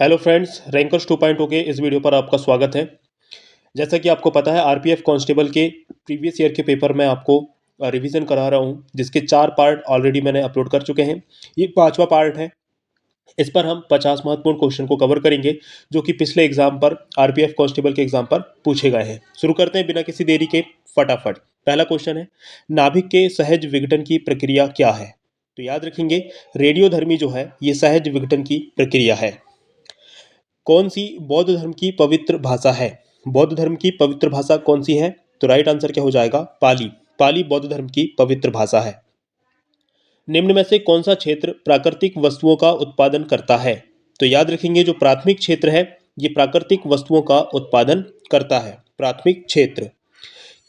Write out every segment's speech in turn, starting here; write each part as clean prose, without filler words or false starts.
Hello friends, rankers 2.0 के इस video पर आपका स्वागत है। जैसा कि आपको पता है, आरपीएफ कांस्टेबल के प्रीवियस ईयर के पेपर में आपको रिवीजन करा रहा हूं, जिसके 4 पार्ट ऑलरेडी मैंने अपलोड कर चुके हैं। ये 5वां पार्ट है। इस पर हम 50 महत्वपूर्ण क्वेश्चन को कवर करेंगे, जो कि पिछले एग्जाम पर, आरपीएफ कांस्टेबल के एग्जाम पर पूछे गए हैं। शुरू करते हैं बिना किसी देरी के, फटाफट। पहला क्वेश्चन है, नाभिक के सहज विघटन की प्रक्रिया क्या है? तो याद रखेंगे, रेडियोधर्मी जो है ये सहज विघटन की प्रक्रिया है। कौन सी बौद्ध धर्म की पवित्र भाषा है? बौद्ध धर्म की पवित्र भाषा कौन सी है? तो राइट आंसर क्या हो जाएगा? पाली। पाली बौद्ध धर्म की पवित्र भाषा है। निम्न में से कौन सा क्षेत्र प्राकृतिक वस्तुओं का उत्पादन करता है? तो याद रखेंगे, जो प्राथमिक क्षेत्र है ये प्राकृतिक वस्तुओं का उत्पादन करता है। प्राथमिक क्षेत्र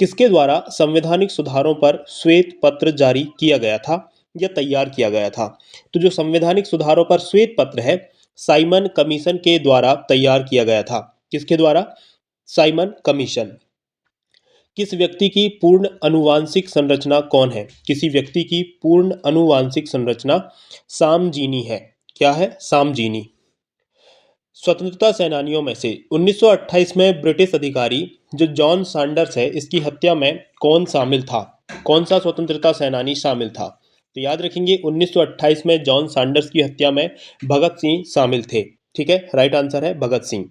किसके द्वारा संवैधानिक सुधारों पर श्वेत पत्र जारी किया गया था या तैयार किया गया था? तो जो संवैधानिक सुधारों पर श्वेत पत्र है, साइमन कमीशन के द्वारा तैयार किया गया था। किसके द्वारा? Simon commission. किस व्यक्ति की पूर्ण अनुवांशिक संरचना कौन है? किसी व्यक्ति की पूर्ण अनुवांशिक संरचना सामजीनी है। क्या है? सामजीनी। स्वतंत्रता सेनानियों में से 1928 में ब्रिटिश अधिकारी जो जॉन सैंडर्स है, इसकी हत्या में कौन शामिल था? कौन सा स्वतंत्रता सेनानी शामिल था? तो याद रखेंगे, 1928 में जॉन सैंडर्स की हत्या में भगत सिंह शामिल थे। ठीक है, राइट आंसर है भगत सिंह।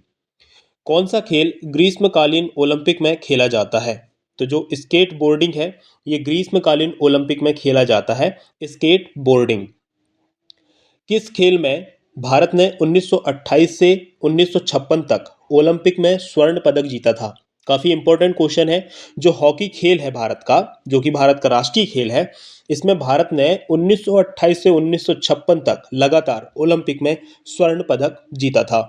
कौन सा खेल ग्रीष्मकालीन ओलंपिक में खेला जाता है? तो जो स्केट बोर्डिंग है ये ग्रीष्मकालीन ओलंपिक में खेला जाता है, स्केट बोर्डिंग। किस खेल में भारत ने 1928 से 1956 तक ओलंपिक में स्वर्ण पदक जीता था? काफ़ी इंपॉर्टेंट क्वेश्चन है। जो हॉकी खेल है भारत का, जो कि भारत का राष्ट्रीय खेल है, इसमें भारत ने 1928 से 1956 तक लगातार ओलंपिक में स्वर्ण पदक जीता था।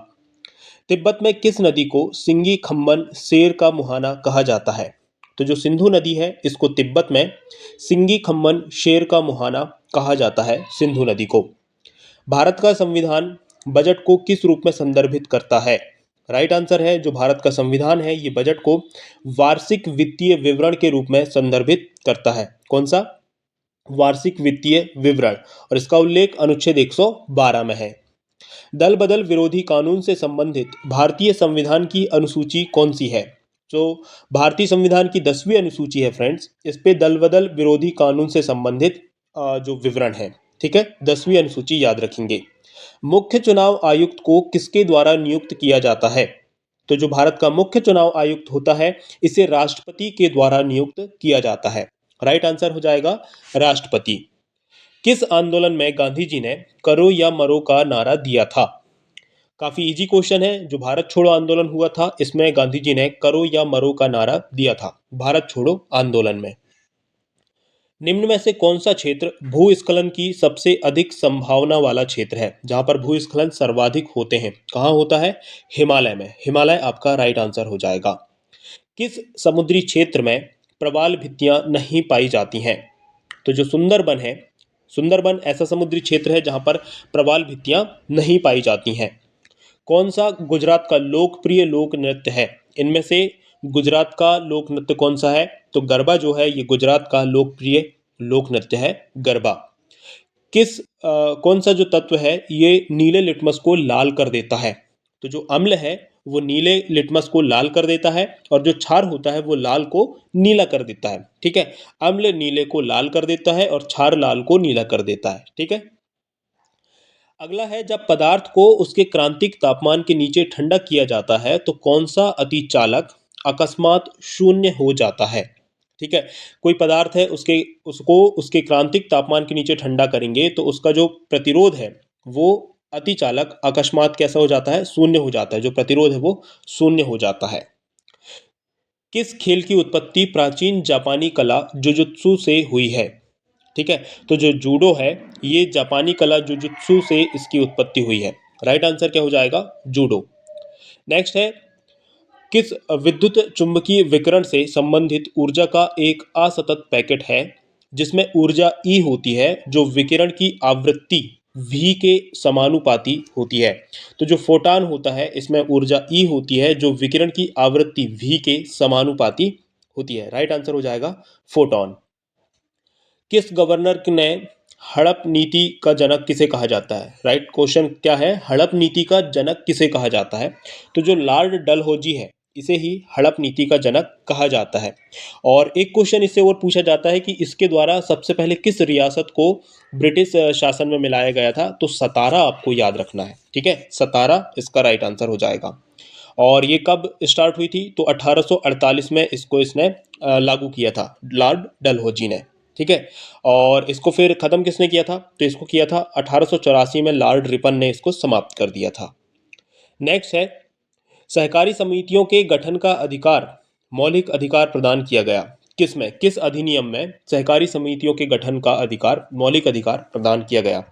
तिब्बत में किस नदी को सिंगी खम्बन शेर का मुहाना कहा जाता है? तो जो सिंधु नदी है, इसको तिब्बत में सिंगी खम्बन शेर का मुहाना कहा जाता है, सिंधु नदी को। भारत का संविधान बजट को किस रूप में संदर्भित करता है? राइट आंसर है, जो भारत का संविधान है ये बजट को वार्षिक वित्तीय विवरण के रूप में संदर्भित करता है। कौन सा? वार्षिक वित्तीय विवरण। और इसका उल्लेख अनुच्छेद 112 में है। दल बदल विरोधी कानून से संबंधित भारतीय संविधान की अनुसूची कौन सी है? जो भारतीय संविधान की 10वीं अनुसूची है फ्रेंड्स, इस पे दल बदल विरोधी कानून से संबंधित जो विवरण है। ठीक है, 10वीं अनुसूची याद रखेंगे। मुख्य चुनाव आयुक्त को किसके द्वारा नियुक्त किया जाता है? तो जो भारत का मुख्य चुनाव आयुक्त होता है, इसे राष्ट्रपति के द्वारा नियुक्त किया जाता है। राइट आंसर हो जाएगा राष्ट्रपति। किस आंदोलन में गांधी जी ने करो या मरो का नारा दिया था? काफी इजी क्वेश्चन है। जो भारत छोड़ो आंदोलन हुआ था, इसमें गांधी जी ने करो या मरो का नारा दिया था, भारत छोड़ो आंदोलन में। निम्न में से कौन सा क्षेत्र भूस्खलन की सबसे अधिक संभावना वाला क्षेत्र है? जहां पर भूस्खलन सर्वाधिक होते हैं, कहाँ होता है? हिमालय में। हिमालय आपका राइट आंसर हो जाएगा। किस समुद्री क्षेत्र में प्रवाल भित्तियां नहीं पाई जाती हैं? तो जो सुंदरबन है, सुंदरबन ऐसा समुद्री क्षेत्र है जहां पर प्रवाल भित्तियां नहीं पाई जाती हैं। कौन सा गुजरात का लोकप्रिय लोक नृत्य है? इनमें से गुजरात का लोक नृत्य कौन सा है? तो गरबा जो है ये गुजरात का लोकप्रिय लोक नृत्य है, गरबा। कौन सा जो तत्व है ये नीले लिटमस को लाल कर देता है? तो जो अम्ल है वो नीले लिटमस को लाल कर देता है, और जो क्षार होता है वो लाल को नीला कर देता है। ठीक है, अम्ल नीले को लाल कर देता है और क्षार लाल को नीला कर देता है। ठीक है, अगला है, जब पदार्थ को उसके क्रांतिक तापमान के नीचे ठंडा किया जाता है तो कौन सा अतिचालक अकस्मात शून्य हो जाता है? ठीक है, कोई पदार्थ है, उसको उसके क्रांतिक तापमान के नीचे ठंडा करेंगे तो उसका जो प्रतिरोध है वो अतिचालक अकस्मात कैसा हो जाता है? शून्य हो जाता है। जो प्रतिरोध है वो शून्य हो जाता है। किस खेल की उत्पत्ति प्राचीन जापानी कला जुजुत्सु से हुई है? ठीक है, तो जो जूडो है ये जापानी कला जुजुत्सु से इसकी उत्पत्ति हुई है। राइट आंसर क्या हो जाएगा? जूडो। नेक्स्ट है, किस विद्युत चुंबकीय विकिरण से संबंधित ऊर्जा का एक असतत पैकेट है जिसमें ऊर्जा ई होती है जो विकिरण की आवृत्ति v के समानुपाती होती है? तो जो फोटॉन होता है इसमें ऊर्जा ई होती है जो विकिरण की आवृत्ति v के समानुपाती होती है। राइट आंसर हो जाएगा फोटॉन। किस गवर्नर ने हड़प नीति का जनक किसे कहा जाता है? राइट क्वेश्चन क्या है, हड़प नीति का जनक किसे कहा जाता है? तो जो लॉर्ड डलहौजी है इसे ही हड़प नीति का जनक कहा जाता है। और एक क्वेश्चन इससे और पूछा जाता है कि इसके द्वारा सबसे पहले किस रियासत को ब्रिटिश शासन में मिलाया गया था? तो सतारा आपको याद रखना है, ठीक है, सतारा इसका राइट आंसर हो जाएगा। और ये कब स्टार्ट हुई थी? तो 1848 में इसको इसने लागू किया था लॉर्ड डलहौजी ने, ठीक है। और इसको फिर ख़त्म किसने किया था? तो इसको किया था 1884 में लॉर्ड रिपन ने इसको समाप्त कर दिया था। नेक्स्ट है, सहकारी समितियों के गठन का अधिकार, मौलिक अधिकार प्रदान किया गया किसमें, किस अधिनियम में सहकारी समितियों के गठन का अधिकार, मौलिक अधिकार प्रदान किया गया?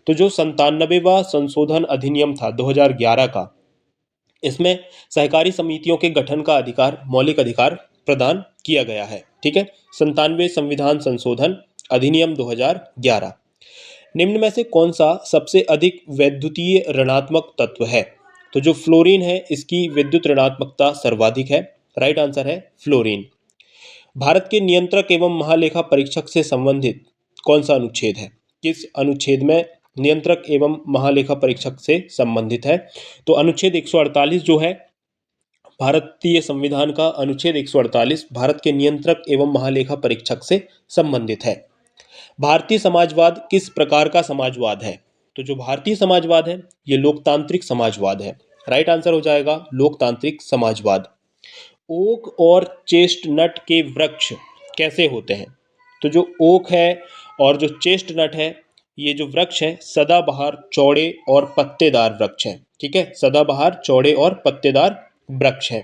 तो जो 97वां संशोधन अधिनियम था 2011 का, इसमें सहकारी समितियों के गठन का अधिकार, मौलिक अधिकार प्रदान किया गया है, ठीक है। 97वें संविधान संशोधन अधिनियम 2011। निम्न में से कौन सा सबसे अधिक वैद्युतीय ऋणात्मक तत्व है? तो जो फ्लोरीन है इसकी विद्युत ऋणात्मकता सर्वाधिक है, राइट आंसर है फ्लोरीन। भारत के नियंत्रक एवं महालेखा परीक्षक से संबंधित कौन सा अनुच्छेद है? किस अनुच्छेद में नियंत्रक एवं महालेखा परीक्षक से संबंधित है? तो अनुच्छेद 148 जो है भारतीय संविधान का, अनुच्छेद 148 भारत के नियंत्रक एवं महालेखा परीक्षक से संबंधित है। भारतीय समाजवाद किस प्रकार का समाजवाद है? तो जो भारतीय समाजवाद है ये लोकतांत्रिक समाजवाद है, राइट आंसर हो जाएगा लोकतांत्रिक समाजवाद। ओक और चेस्टनट के वृक्ष कैसे होते हैं? तो जो ओक है और जो चेस्टनट है, ये जो वृक्ष हैं सदाबहार, चौड़े और पत्तेदार वृक्ष हैं, ठीक है, सदाबहार, चौड़े और पत्तेदार वृक्ष हैं।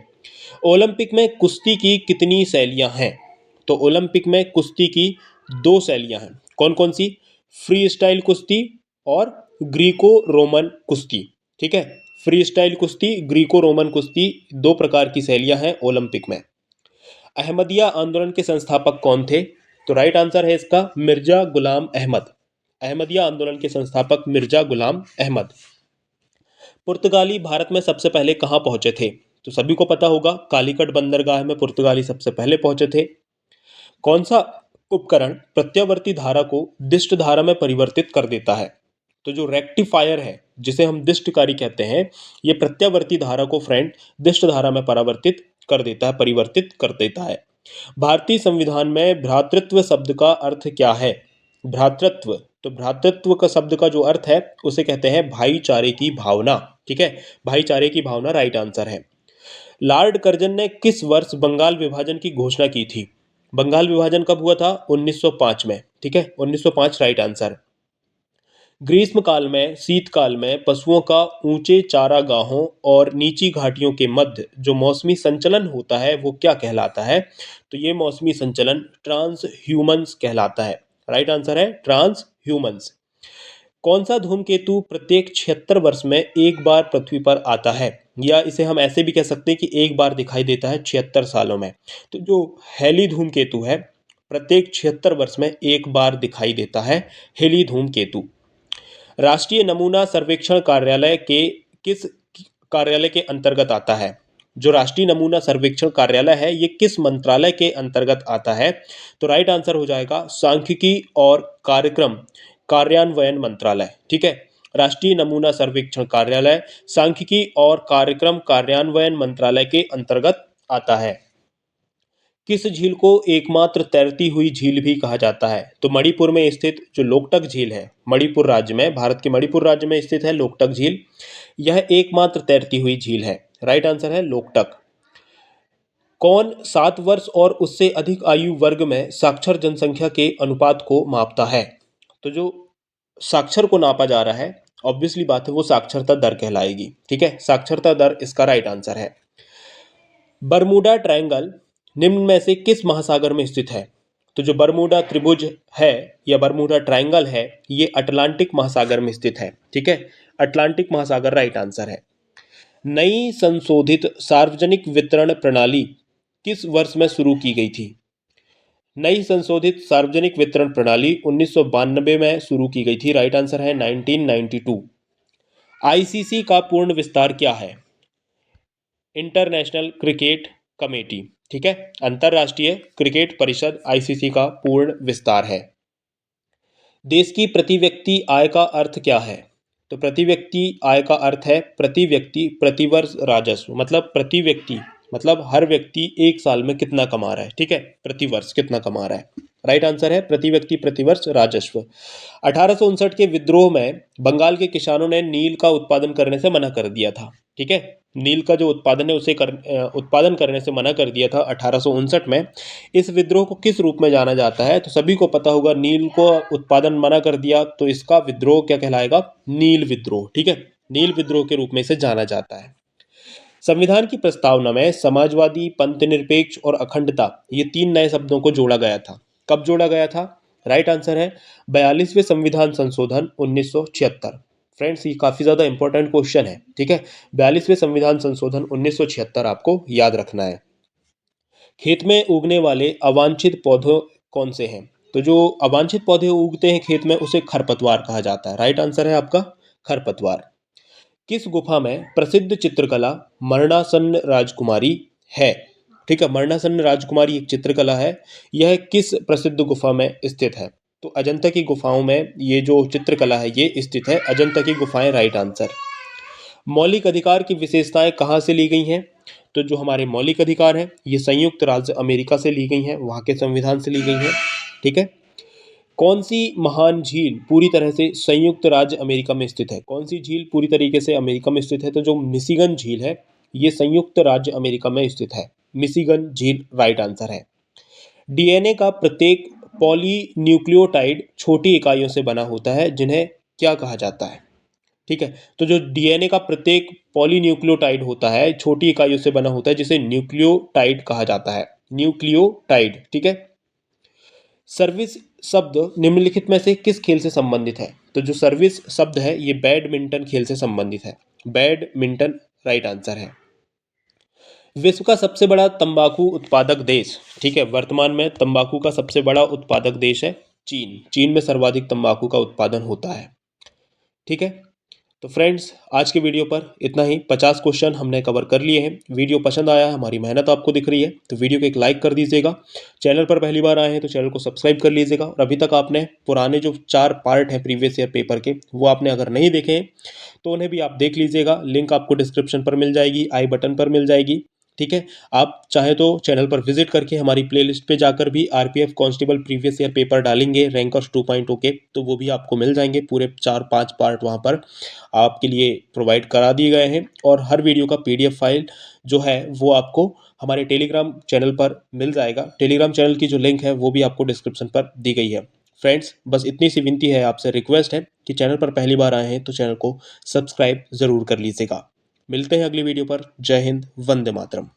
ओलंपिक में कुश्ती की कितनी शैलियां हैं? तो ओलंपिक में कुश्ती की दो शैलियां हैं, कौन कौन सी? फ्री स्टाइल कुश्ती और ग्रीको रोमन कुश्ती, ठीक है। फ्री स्टाइल कुश्ती, ग्रीको रोमन कुश्ती, दो प्रकार की शैलियां हैं ओलंपिक में। अहमदिया आंदोलन के संस्थापक कौन थे? तो राइट आंसर है इसका मिर्जा गुलाम अहमद। अहमदिया आंदोलन के संस्थापक मिर्जा गुलाम अहमद। पुर्तगाली भारत में सबसे पहले कहाँ पहुंचे थे? तो सभी को पता होगा कालीकट बंदरगाह में पुर्तगाली सबसे पहले पहुंचे थे। कौन सा उपकरण प्रत्यावर्ती धारा को दिष्ट धारा में परिवर्तित कर देता है? तो जो रेक्टिफायर है जिसे हम दिष्टकारी कहते हैं, ये प्रत्यावर्ती धारा को फ्रेंड दिष्ट धारा में परावर्तित कर देता है, परिवर्तित कर देता है। भारतीय संविधान में भ्रातृत्व शब्द का अर्थ क्या है? भ्रातृत्व, तो भ्रातृत्व का शब्द का जो अर्थ है उसे कहते हैं भाईचारे की भावना, ठीक है, भाईचारे की भावना राइट आंसर है। लॉर्ड कर्जन ने किस वर्ष बंगाल विभाजन की घोषणा की थी? बंगाल विभाजन कब हुआ था? 1905 में, ठीक है, 1905 राइट आंसर। ग्रीष्म काल में, शीतकाल में पशुओं का ऊंचे चारागाहों और नीची घाटियों के मध्य जो मौसमी संचलन होता है वो क्या कहलाता है? तो ये मौसमी संचलन ट्रांस ह्यूमन्स कहलाता है, राइट आंसर है ट्रांस ह्यूमन्स। कौन सा धूमकेतु प्रत्येक 76 वर्ष में एक बार पृथ्वी पर आता है? या इसे हम ऐसे भी कह सकते हैं कि एक बार दिखाई देता है 76 सालों में। तो जो हेली धूमकेतु है प्रत्येक 76 वर्ष में एक बार दिखाई देता है, हेली धूमकेतु। राष्ट्रीय नमूना सर्वेक्षण कार्यालय के किस कार्यालय के अंतर्गत आता है? जो राष्ट्रीय नमूना सर्वेक्षण कार्यालय है ये किस मंत्रालय के अंतर्गत आता है? तो राइट आंसर हो जाएगा सांख्यिकी और कार्यक्रम कार्यान्वयन मंत्रालय, ठीक है। राष्ट्रीय नमूना सर्वेक्षण कार्यालय सांख्यिकी और कार्यक्रम कार्यान्वयन मंत्रालय के अंतर्गत आता है। किस झील को एकमात्र तैरती हुई झील भी कहा जाता है? तो मणिपुर में स्थित जो लोकटक झील है, मणिपुर राज्य में, भारत के मणिपुर राज्य में स्थित है लोकटक झील, यह एकमात्र तैरती हुई झील है, राइट आंसर है लोकटक। कौन 7 वर्ष और उससे अधिक आयु वर्ग में साक्षर जनसंख्या के अनुपात को मापता है? तो जो साक्षर को नापा जा रहा है ऑब्वियसली बात है वो साक्षरता दर कहलाएगी, ठीक है, साक्षरता दर इसका राइट आंसर है। बरमूडा ट्रायंगल निम्न में से किस महासागर में स्थित है? तो जो बरमूडा त्रिभुज है या बरमूडा ट्रायंगल है ये अटलांटिक महासागर में स्थित है, ठीक है, अटलांटिक महासागर राइट आंसर है। नई संशोधित सार्वजनिक वितरण प्रणाली किस वर्ष में शुरू की गई थी? नई संशोधित सार्वजनिक वितरण प्रणाली 1992 में शुरू की गई थी, राइट आंसर है 1992। आईसीसी का पूर्ण विस्तार क्या है? इंटरनेशनल क्रिकेट कमेटी, ठीक है, अंतरराष्ट्रीय क्रिकेट परिषद आईसीसी का पूर्ण विस्तार है। देश की प्रति व्यक्ति आय का अर्थ क्या है? तो प्रति व्यक्ति आय का अर्थ है प्रति व्यक्ति प्रतिवर्ष राजस्व, मतलब प्रति व्यक्ति मतलब हर व्यक्ति एक साल में कितना कमा रहा है, ठीक है, प्रतिवर्ष कितना कमा रहा है। राइट आंसर है प्रति व्यक्ति प्रतिवर्ष राजस्व। 1859 के विद्रोह में बंगाल के किसानों ने नील का उत्पादन करने से मना कर दिया था, ठीक है। नील का जो उत्पादन है उसे उत्पादन करने से मना कर दिया था 1859 में। इस विद्रोह को किस रूप में जाना जाता है? तो सभी को पता होगा, नील को उत्पादन मना कर दिया तो इसका विद्रोह क्या कहलाएगा? नील विद्रोह, ठीक है। नील विद्रोह के रूप में इसे जाना जाता है। संविधान की प्रस्तावना में समाजवादी, पंथनिरपेक्ष और अखंडता, ये 3 नए शब्दों को जोड़ा गया था। कब जोड़ा गया था? राइट आंसर है 42वें संविधान संशोधन 1976। फ्रेंड्स, ये काफ़ी ज़्यादा इंपॉर्टेंट क्वेश्चन है, ठीक है। 42वें संविधान संशोधन 1976 आपको याद रखना है। खेत में उगने वाले अवांछित पौधों कौन से हैं? तो जो अवांछित पौधे उगते हैं खेत में उसे खरपतवार कहा जाता है। राइट आंसर है आपका खरपतवार। किस गुफा में प्रसिद्ध चित्रकला मरणासन्न राजकुमारी है? ठीक है, मरणासन्न राजकुमारी एक चित्रकला है। यह किस प्रसिद्ध गुफा में स्थित है? तो अजंता की गुफाओं में ये जो चित्रकला है ये स्थित है, अजंता की गुफाएं। Right answer. मौलिक अधिकार की विशेषताएं कहाँ से ली गई हैं? तो जो हमारे मौलिक अधिकार हैं ये संयुक्त राज्य अमेरिका से ली गई हैं, वहाँ के संविधान से ली गई हैं, ठीक है। कौन सी महान झील पूरी तरह से संयुक्त राज्य अमेरिका में स्थित है? कौन सी झील पूरी तरीके से अमेरिका में स्थित है? तो जो मिशिगन झील है ये संयुक्त राज्य अमेरिका में स्थित है, मिशिगन झील। राइट आंसर है। डीएनए का प्रत्येक पॉलीन्यूक्लियोटाइड छोटी इकाइयों से बना होता है, जिन्हें क्या कहा जाता है? ठीक है, तो जो डीएनए का प्रत्येक पॉलीन्यूक्लियोटाइड होता है छोटी इकाइयों से बना होता है, जिसे न्यूक्लियोटाइड कहा जाता है, न्यूक्लियोटाइड, ठीक है। सर्विस शब्द निम्नलिखित में से किस खेल से संबंधित है? तो जो सर्विस शब्द है ये बैडमिंटन खेल से संबंधित है, बैडमिंटन। राइट आंसर है। विश्व का सबसे बड़ा तंबाकू उत्पादक देश, ठीक है, वर्तमान में तंबाकू का सबसे बड़ा उत्पादक देश है चीन। चीन में सर्वाधिक तंबाकू का उत्पादन होता है, ठीक है। तो फ्रेंड्स, आज के वीडियो पर इतना ही। 50 क्वेश्चन हमने कवर कर लिए हैं। वीडियो पसंद आया, हमारी मेहनत आपको दिख रही है तो वीडियो को एक लाइक कर दीजिएगा। चैनल पर पहली बार आए हैं तो चैनल को सब्सक्राइब कर लीजिएगा। और अभी तक आपने पुराने जो 4 पार्ट हैं प्रीवियस ईयर पेपर के, वो आपने अगर नहीं देखे हैं तो उन्हें भी आप देख लीजिएगा। लिंक आपको डिस्क्रिप्शन पर मिल जाएगी, आई बटन पर मिल जाएगी, ठीक है। आप चाहे तो चैनल पर विजिट करके हमारी प्लेलिस्ट पे जाकर भी RPF constable previous year paper डालेंगे रैंकर्स 2.0 के, तो वो भी आपको मिल जाएंगे। पूरे 4-5 पार्ट वहाँ पर आपके लिए प्रोवाइड करा दिए गए हैं। और हर वीडियो का पीडीएफ फाइल जो है वो आपको हमारे टेलीग्राम चैनल पर मिल जाएगा। टेलीग्राम चैनल की जो लिंक है वो भी आपको डिस्क्रिप्शन पर दी गई है। फ्रेंड्स, बस इतनी सी विनती है, आपसे रिक्वेस्ट है कि चैनल पर पहली बार आए हैं तो चैनल को सब्सक्राइब ज़रूर कर लीजिएगा। मिलते हैं अगली वीडियो पर। जय हिंद, वंदे मातरम।